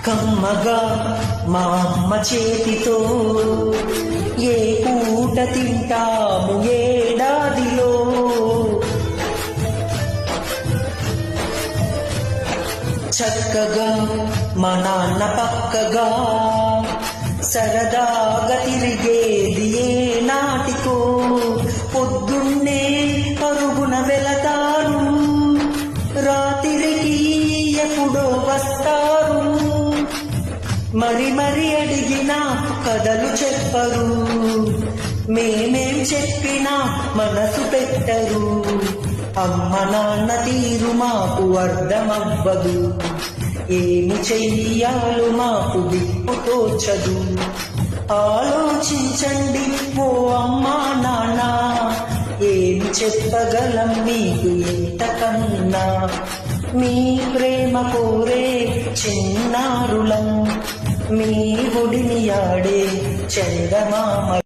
కమ్మగా మా అమ్మ చేతితో ఏ పూట తింటాము ఏడాదిలో. చక్కగా మా నాన్న పక్కగా సరదాగా తిరిగేది ఏ నాటికో. పొద్దున్నే పరుగున వెళతారు, రాత్రికి ఎప్పుడో వస్తారు. మరి అడిగినా కథలు చెప్పరు, మేమేం చెప్పినా మనసు పెట్టరు. అమ్మ నాన్న తీరు మాకు అర్థమవ్వదు, ఏమి చెయ్యాలో మాకు దిక్కు తోచదు. ఆలోచించండి ఓ అమ్మా నాన్న, ఏమి చెప్పగలం మీకు ఇంతకన్నా. మీ ప్రేమ కోరే చిన్నారులం, మీ ఒడిని ఆడే చందమామ.